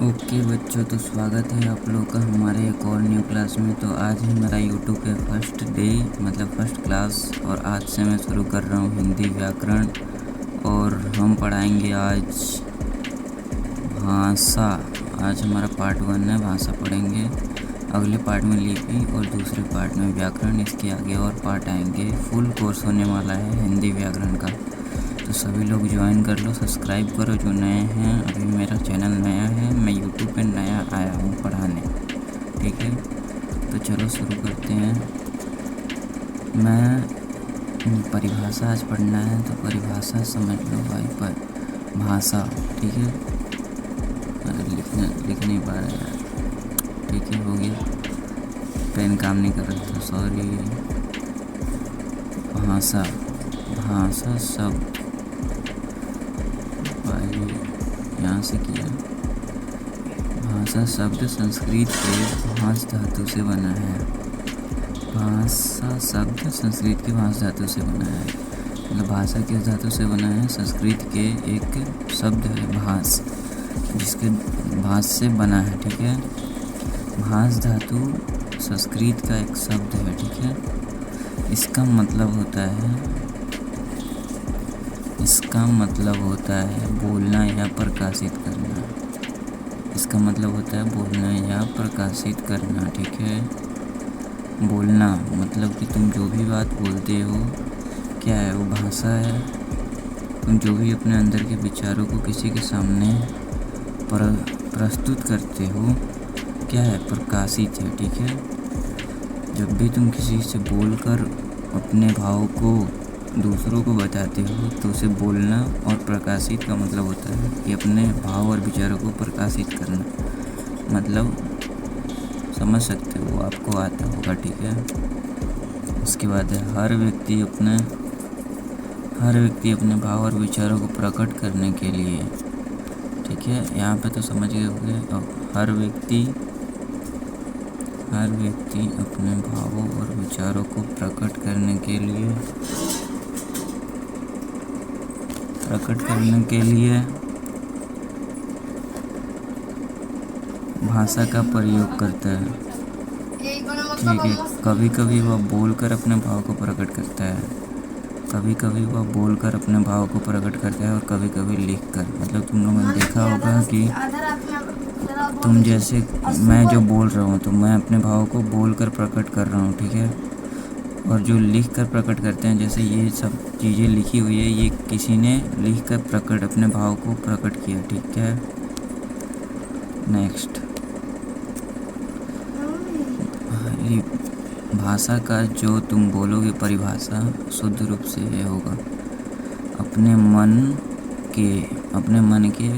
Okay बच्चों, तो स्वागत है आप लोग का हमारे एक और न्यू क्लास में। तो आज है मेरा यूट्यूब पे फर्स्ट डे, मतलब फर्स्ट क्लास, और आज से मैं शुरू कर रहा हूँ हिंदी व्याकरण। और हम पढ़ाएंगे आज भाषा। आज हमारा पार्ट 1 है, भाषा पढ़ेंगे। अगले पार्ट में लिपि और दूसरे पार्ट में व्याकरण। इसके आगे और पार्ट आएंगे। फुल कोर्स होने वाला है हिंदी व्याकरण का। तो सभी लोग ज्वाइन कर लो, सब्सक्राइब करो जो नए हैं। अभी मेरा चैनल नया है, मैं यूट्यूब पे नया आया हूँ पढ़ाने, ठीक है। तो चलो शुरू करते हैं। मैं परिभाषा आज पढ़ना है, तो परिभाषा समझ लो भाई। पर भाषा, ठीक है। लिख नहीं पा रहा है, ठीक है, हो गया। पेन काम नहीं कर रहा था, सॉरी। भाषा, भाषा शब्द यहाँ से किया। भाषा शब्द संस्कृत के भाष धातु से बना है। भाषा शब्द संस्कृत के भाष धातु से बना है, मतलब भाषा किस धातु से बना है? संस्कृत के एक शब्द है भाष, जिसके भाष से बना है, ठीक है। भाष धातु संस्कृत का एक शब्द है, ठीक है। इसका मतलब होता है बोलना या प्रकाशित करना। इसका मतलब होता है बोलना या प्रकाशित करना, ठीक है। बोलना मतलब कि तुम जो भी बात बोलते हो, क्या है वो? भाषा है। तुम जो भी अपने अंदर के विचारों को किसी के सामने प्रस्तुत करते हो, क्या है? प्रकाशित है, ठीक है। जब भी तुम किसी से बोलकर अपने भाव को दूसरों को बताते हो, तो उसे बोलना और प्रकाशित का मतलब होता है कि अपने भाव और विचारों को प्रकाशित करना। मतलब समझ सकते हो, आपको आता होगा, ठीक है। उसके बाद है हर व्यक्ति अपने भाव और विचारों को प्रकट करने के लिए, ठीक है। यहाँ पे तो समझ गए होंगे। अब हर व्यक्ति अपने भावों और विचारों को प्रकट करने के लिए भाषा का प्रयोग करता है, ठीक है। कभी कभी वह बोलकर अपने भाव को प्रकट करता है, और कभी कभी लिखकर। मतलब तुम लोगों ने देखा होगा कि तुम जैसे मैं जो बोल रहा हूँ, तो मैं अपने भाव को बोलकर प्रकट कर रहा हूँ, ठीक है। और जो लिख कर प्रकट करते हैं, जैसे ये सब चीज़ें लिखी हुई है, ये किसी ने लिख कर अपने भाव को प्रकट किया, ठीक है। नेक्स्ट, भाषा का जो तुम बोलोगे परिभाषा शुद्ध रूप से ये होगा अपने मन के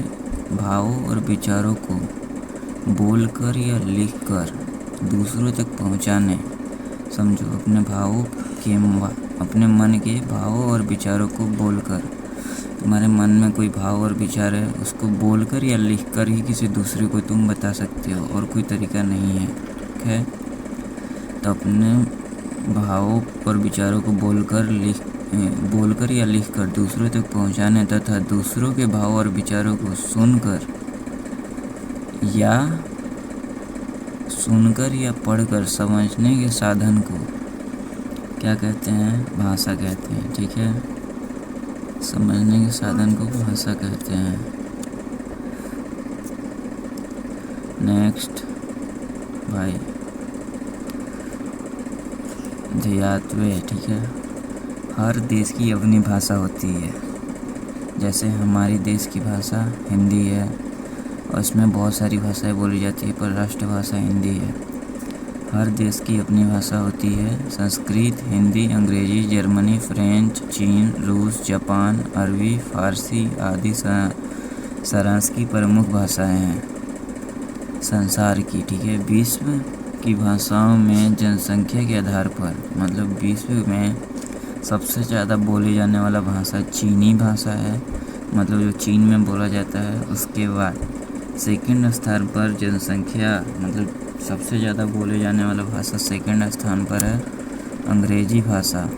भावों और विचारों को बोलकर या लिखकर दूसरों तक पहुंचाने। समझो, अपने मन के भावों और विचारों को बोलकर। तुम्हारे मन में कोई भाव और विचार है, उसको बोलकर या लिखकर ही किसी दूसरे को तुम बता सकते हो, और कोई तरीका नहीं है, ठीक है। तो अपने भावों और विचारों को बोलकर या लिखकर दूसरों तक पहुंचाने तथा दूसरों के भाव और विचारों को सुनकर या पढ़कर समझने के साधन को क्या कहते हैं? भाषा कहते हैं, ठीक है। समझने के साधन को भाषा कहते हैं। नेक्स्ट भाई, ध्येयत्वे, ठीक है। हर देश की अपनी भाषा होती है। जैसे हमारी देश की भाषा हिंदी है, और इसमें बहुत सारी भाषाएं बोली जाती है, पर राष्ट्रभाषा हिंदी है। हर देश की अपनी भाषा होती है। संस्कृत, हिंदी, अंग्रेजी, जर्मनी, फ्रेंच, चीन, रूस, जापान, अरबी, फारसी आदि सारांश की प्रमुख भाषाएं हैं संसार की, ठीक है। विश्व की भाषाओं में जनसंख्या के आधार पर, मतलब विश्व में सबसे ज़्यादा बोले जाने वाला भाषा चीनी भाषा है, मतलब जो चीन में बोला जाता है। उसके बाद सेकंड स्थान पर जनसंख्या, मतलब सबसे ज़्यादा बोले जाने वाला भाषा सेकंड स्थान पर है अंग्रेजी भाषा,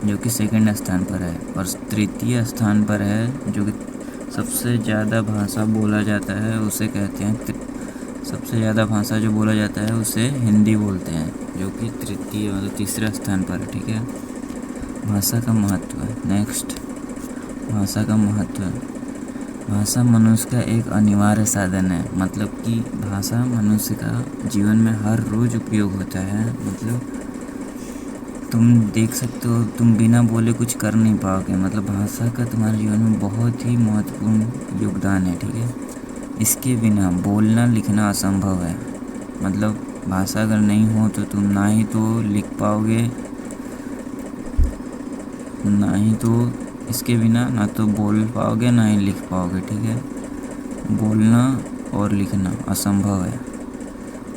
जो कि सेकंड स्थान पर है। और तृतीय स्थान पर है, जो कि सबसे ज़्यादा भाषा बोला जाता है उसे कहते हैं सबसे ज़्यादा भाषा जो बोला जाता है उसे हिंदी बोलते हैं, जो कि तृतीय मतलब तीसरा स्थान पर है। ठीक है। भाषा का महत्व। नेक्स्ट, भाषा का महत्व। भाषा मनुष्य का एक अनिवार्य साधन है। मतलब कि भाषा मनुष्य का जीवन में हर रोज़ उपयोग होता है। मतलब तुम देख सकते हो, तुम बिना बोले कुछ कर नहीं पाओगे। मतलब भाषा का तुम्हारे जीवन में बहुत ही महत्वपूर्ण योगदान है। ठीक है। इसके बिना बोलना लिखना असंभव है। मतलब भाषा अगर नहीं हो तो तुम ना ही तो लिख पाओगे, ना ही तो इसके बिना ना तो बोल पाओगे ना ही लिख पाओगे। ठीक है। बोलना और लिखना असंभव है।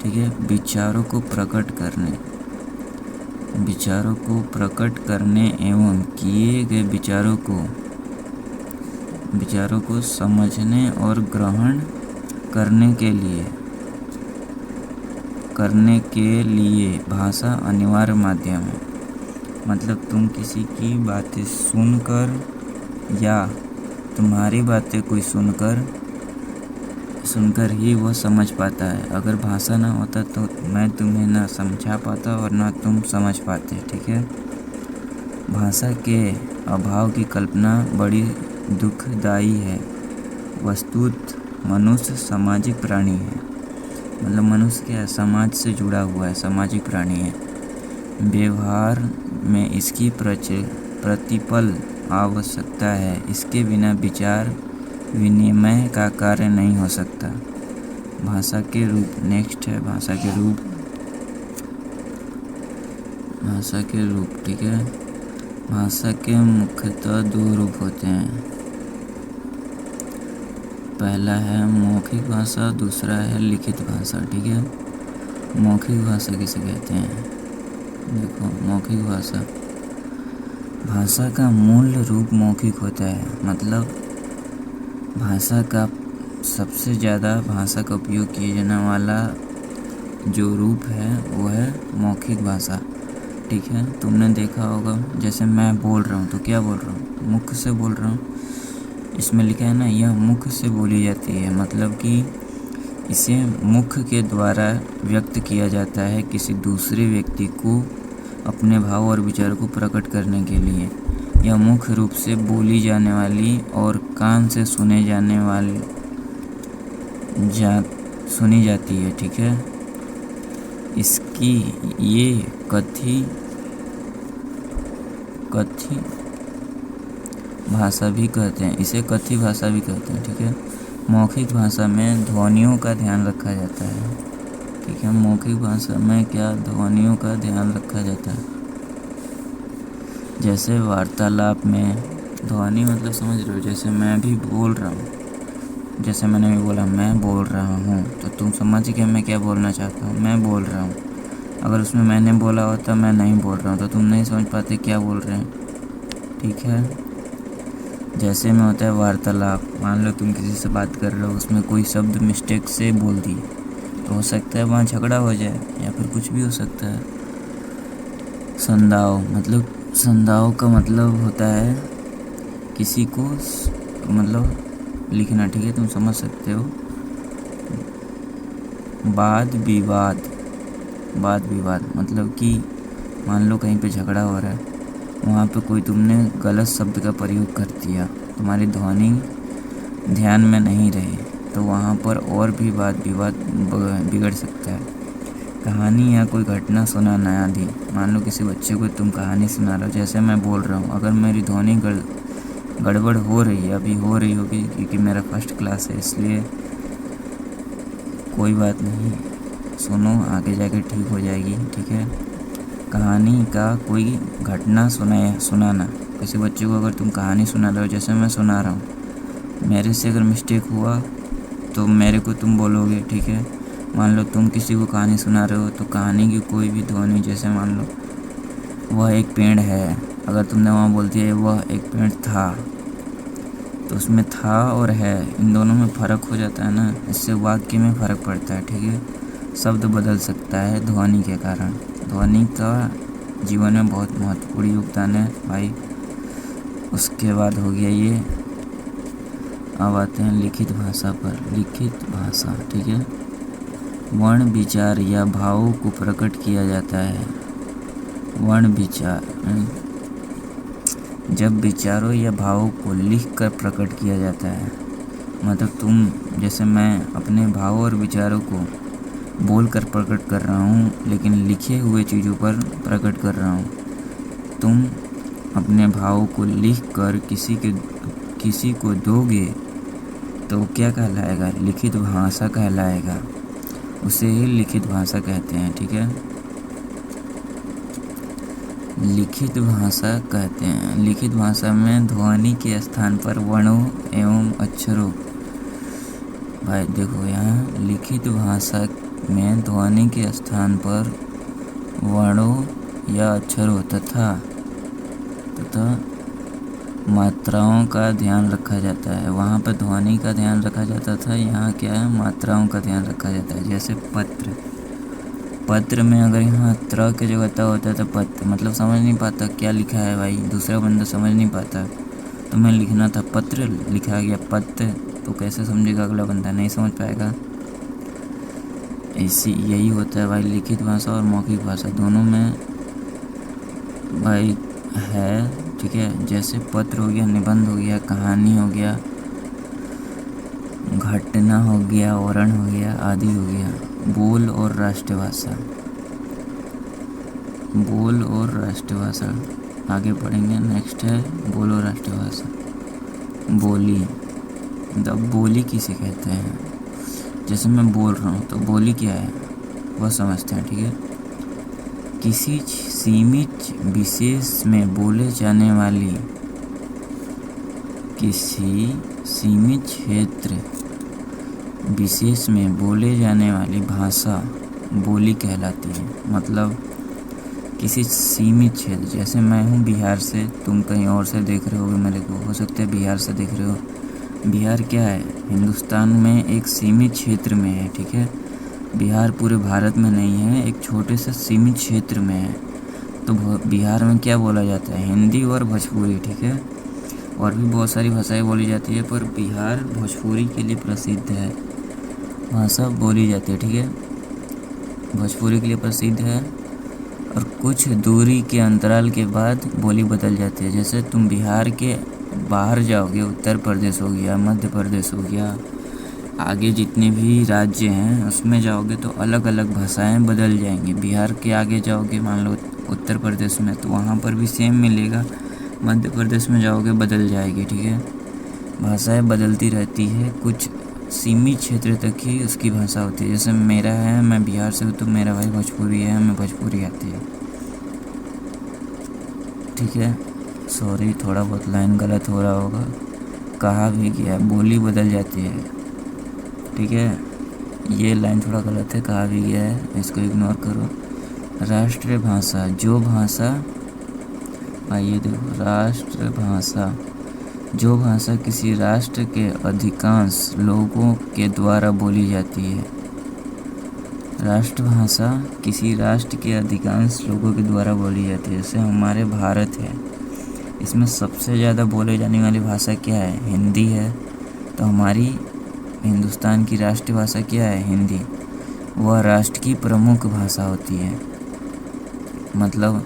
ठीक है। विचारों को प्रकट करने एवं किए गए विचारों को समझने और ग्रहण करने के लिए भाषा अनिवार्य माध्यम है। मतलब तुम किसी की बातें सुनकर या तुम्हारी बातें कोई सुनकर ही वह समझ पाता है। अगर भाषा ना होता तो मैं तुम्हें ना समझा पाता और ना तुम समझ पाते। ठीक है। भाषा के अभाव की कल्पना बड़ी दुखदाई है। वस्तुत मनुष्य सामाजिक प्राणी है। मतलब मनुष्य क्या है, समाज से जुड़ा हुआ है, सामाजिक प्राणी है। व्यवहार में इसकी प्रतिपल आवश्यकता है। इसके बिना विचार विनिमय का कार्य नहीं हो सकता। भाषा के रूप। नेक्स्ट है भाषा के रूप। ठीक है। भाषा के मुख्यतः दो रूप होते हैं। पहला है मौखिक भाषा, दूसरा है लिखित भाषा। ठीक है। मौखिक भाषा किसे कहते हैं? देखो, मौखिक भाषा का मूल रूप मौखिक होता है। मतलब भाषा का सबसे ज़्यादा भाषा का उपयोग किए जाने वाला जो रूप है वो है मौखिक भाषा। ठीक है। तुमने देखा होगा, जैसे मैं बोल रहा हूँ तो क्या बोल रहा हूँ, मुख से बोल रहा हूँ। इसमें लिखा है ना, यह मुख से बोली जाती है। मतलब कि इसे मुख के द्वारा व्यक्त किया जाता है किसी दूसरे व्यक्ति को अपने भाव और विचारों को प्रकट करने के लिए। यह मुख्य रूप से बोली जाने वाली और कान से सुनी जाती है। ठीक है। इसकी ये कथी भाषा भी कहते हैं। इसे कथी भाषा भी कहते हैं। ठीक है। मौखिक भाषा में ध्वनियों का ध्यान रखा जाता है। ठीक है। मौखिक भाषा में क्या ध्वनियों का ध्यान रखा जाता है। जैसे वार्तालाप में ध्वनि मतलब समझ रहे हो, जैसे मैं भी बोल रहा हूँ, जैसे मैंने भी बोला मैं बोल रहा हूँ, तो तुम समझ गए मैं क्या बोलना चाहता हूँ। मैं बोल रहा हूँ। अगर उसमें मैंने बोला होता मैं नहीं बोल रहा हूँ तो तुम नहीं समझ पाते क्या बोल रहे हैं। ठीक है। जैसे में होता है वार्तालाप। मान लो तुम किसी से बात कर रहे हो, उसमें कोई शब्द मिस्टेक से बोल दिए तो हो सकता है वहाँ झगड़ा हो जाए या फिर कुछ भी हो सकता है। संदाव का मतलब होता है किसी को मतलब लिखना। ठीक है। तुम समझ सकते हो। वाद विवाद मतलब कि मान लो कहीं पे झगड़ा हो रहा है, वहाँ पे कोई तुमने गलत शब्द का प्रयोग कर दिया, तुम्हारी ध्वनि ध्यान में नहीं रही, तो वहाँ पर और भी वाद विवाद बिगड़ सकता है। कहानी या कोई घटना सुनाना आदि। मान लो किसी बच्चे को तुम कहानी सुना रहे हो, जैसे मैं बोल रहा हूँ, अगर मेरी ध्वनि गड़बड़ हो रही है, अभी हो रही होगी क्योंकि मेरा फर्स्ट क्लास है, इसलिए कोई बात नहीं, सुनो, आगे जाके ठीक हो जाएगी। ठीक है। कहानी का कोई घटना सुनाना। किसी बच्चे को अगर तुम कहानी सुना रहे हो, जैसे मैं सुना रहा हूँ, मेरे से अगर मिस्टेक हुआ तो मेरे को तुम बोलोगे। ठीक है। मान लो तुम किसी को कहानी सुना रहे हो तो कहानी की कोई भी ध्वनि, जैसे मान लो वह एक पेड़ है, अगर तुमने वहाँ बोल दिया वह एक पेड़ था, तो उसमें था और है, इन दोनों में फ़र्क हो जाता है ना, इससे वाक्य में फ़र्क पड़ता है। ठीक है। शब्द बदल सकता है ध्वनि के कारण। ध्वनि का जीवन में बहुत महत्वपूर्ण योगदान है भाई। उसके बाद हो गया ये अब आते हैं लिखित भाषा पर। लिखित भाषा, ठीक है, वर्ण विचार या भावों को प्रकट किया जाता है। वर्ण विचार, जब विचारों या भावों को लिख कर प्रकट किया जाता है, मतलब तुम, जैसे मैं अपने भावों और विचारों को बोल कर प्रकट कर रहा हूँ, लेकिन लिखे हुए चीज़ों पर प्रकट कर रहा हूँ। तुम अपने भावों को लिख कर किसी को दोगे तो क्या कहलाएगा? लिखित भाषा कहलाएगा। उसे ही लिखित भाषा कहते हैं, ठीक है। लिखित भाषा कहते हैं। लिखित भाषा में ध्वनि के स्थान पर वर्णों एवं अक्षरों, भाई देखो यहाँ लिखित भाषा में ध्वनि के स्थान पर वर्णों या अक्षरों तथा मात्राओं का ध्यान रखा जाता है। वहाँ पर ध्वनि का ध्यान रखा जाता था, यहाँ क्या है, मात्राओं का ध्यान रखा जाता है। जैसे पत्र में अगर यहाँ त्र की जगह त होता है तो पत्र, मतलब समझ नहीं पाता क्या लिखा है भाई, दूसरा बंदा समझ नहीं पाता, तो मैं लिखना था पत्र, लिखा गया पत्र, तो कैसे समझेगा अगला बंदा? नहीं समझ पाएगा। यही होता है भाई लिखित भाषा और मौखिक भाषा दोनों में भाई है, ठीक है। जैसे पत्र हो गया, निबंध हो गया, कहानी हो गया, घटना हो गया, वर्णन हो गया, आदि हो गया। बोल और राष्ट्रभाषा। बोल और राष्ट्रभाषा आगे पढ़ेंगे। नेक्स्ट है बोल और राष्ट्रभाषा। बोली, अब बोली किसे कहते हैं? जैसे मैं बोल रहा हूँ तो बोली क्या है वह समझते हैं, ठीक है। किसी सीमित विशेष में बोले जाने वाली, किसी सीमित क्षेत्र विशेष में बोले जाने वाली भाषा बोली कहलाती है। मतलब किसी सीमित क्षेत्र, जैसे मैं हूँ बिहार से, तुम कहीं और से देख रहे होगे मेरे को, हो सकता है बिहार से देख रहे हो। बिहार क्या है? हिंदुस्तान में एक सीमित क्षेत्र में है, ठीक है। बिहार पूरे भारत में नहीं है, एक छोटे से सीमित क्षेत्र में है। तो बिहार में क्या बोला जाता है? हिंदी और भोजपुरी, ठीक है। और भी बहुत सारी भाषाएं बोली जाती है, पर बिहार भोजपुरी के लिए प्रसिद्ध है, भाषा बोली जाती है, ठीक है। भोजपुरी के लिए प्रसिद्ध है और कुछ दूरी के अंतराल के बाद बोली बदल जाती है। जैसे तुम बिहार के बाहर जाओगे, उत्तर प्रदेश हो गया, मध्य प्रदेश हो गया, आगे जितने भी राज्य हैं उसमें जाओगे तो अलग अलग भाषाएं बदल जाएंगी। बिहार के आगे जाओगे मान लो उत्तर प्रदेश में, तो वहाँ पर भी सेम मिलेगा। मध्य प्रदेश में जाओगे बदल जाएगी, ठीक है। भाषाएं बदलती रहती है, कुछ सीमित क्षेत्र तक ही उसकी भाषा होती है। जैसे मेरा है, मैं बिहार से हूँ तो मेरा भाई भोजपुरी है, हमें भोजपुरी आती है, ठीक है। सॉरी, थोड़ा बहुत लाइन गलत हो रहा होगा। कहा भी गया बोली बदल जाती है, ठीक है। ये लाइन थोड़ा गलत है, कहा भी गया है, इसको इग्नोर करो। राष्ट्रभाषा, जो भाषा, आइए देखो, राष्ट्रभाषा जो भाषा किसी राष्ट्र के अधिकांश लोगों के द्वारा बोली जाती है। राष्ट्रभाषा किसी राष्ट्र के अधिकांश लोगों के द्वारा बोली जाती है। जैसे हमारे भारत है, इसमें सबसे ज़्यादा बोले जाने वाली भाषा क्या है? हिंदी है। तो हमारी हिंदुस्तान की राष्ट्रीय भाषा क्या है? हिंदी। वह राष्ट्र की प्रमुख भाषा होती है। मतलब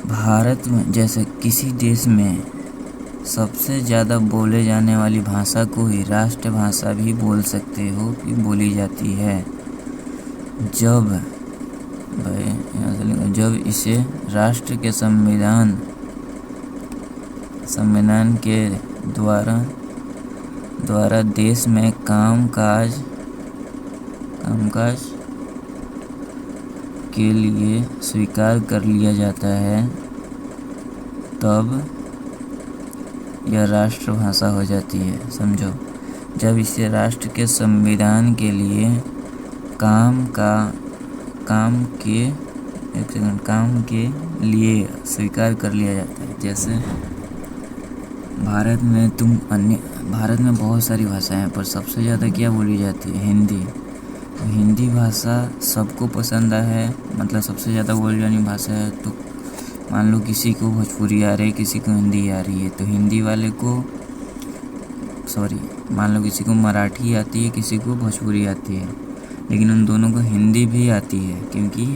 भारत में जैसे किसी देश में सबसे ज़्यादा बोले जाने वाली भाषा को ही राष्ट्रभाषा भी बोल सकते हो कि बोली जाती है। जब इसे राष्ट्र के संविधान के द्वारा देश में कामकाज के लिए स्वीकार कर लिया जाता है, तब यह राष्ट्रभाषा हो जाती है। समझो, जब इसे राष्ट्र के संविधान के लिए काम के लिए स्वीकार कर लिया जाता है। जैसे भारत में बहुत सारी भाषाएं हैं, पर सबसे ज़्यादा क्या बोली जाती है? हिंदी। तो हिंदी भाषा सबको पसंद है, मतलब सबसे ज़्यादा बोली जानी भाषा है। तो मान लो किसी को भोजपुरी आ रही है, किसी को हिंदी आ रही है, तो हिंदी वाले को मान लो किसी को मराठी आती है, किसी को भोजपुरी आती है, लेकिन उन दोनों को हिंदी भी आती है, क्योंकि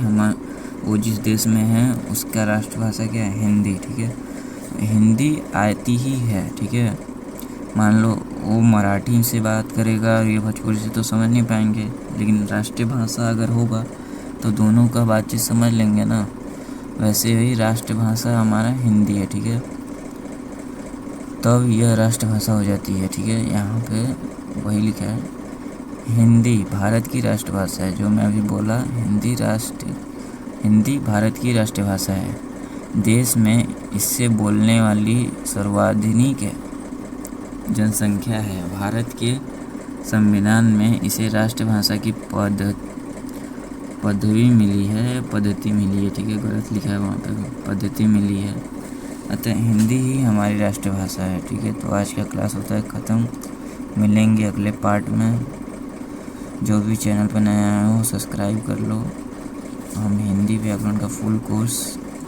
वो जिस देश में है उसका राष्ट्रभाषा क्या है? हिंदी। ठीक है, हिंदी आती ही है। ठीक है, मान लो वो मराठी से बात करेगा और ये भोजपुरी से, तो समझ नहीं पाएंगे, लेकिन राष्ट्रीय भाषा अगर होगा तो दोनों का बातचीत समझ लेंगे ना। वैसे ही राष्ट्रभाषा हमारा हिंदी है। ठीक है, तब यह राष्ट्रभाषा हो जाती है। ठीक है, यहाँ पे वही लिखा है, हिंदी भारत की राष्ट्रभाषा है। जो मैं अभी बोला, हिंदी भारत की राष्ट्रीय भाषा है। देश में इससे बोलने वाली सर्वाधिक जनसंख्या है। भारत के संविधान में इसे राष्ट्रभाषा की पदवी मिली है, ठीक है, गलत लिखा है वहाँ पे, पद्धति मिली है। अतः हिंदी ही हमारी राष्ट्रभाषा है। ठीक है, तो आज का क्लास होता है ख़त्म। मिलेंगे अगले पार्ट में। जो भी चैनल पर नया हो सब्सक्राइब कर लो। हम हिंदी व्याकरण का फुल कोर्स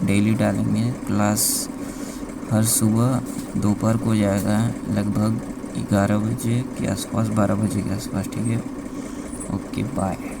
डेली डालेंगे। क्लास हर सुबह दोपहर को जाएगा, लगभग 11 बजे के आसपास, 12 बजे के आसपास। ठीक है, ओके, बाय।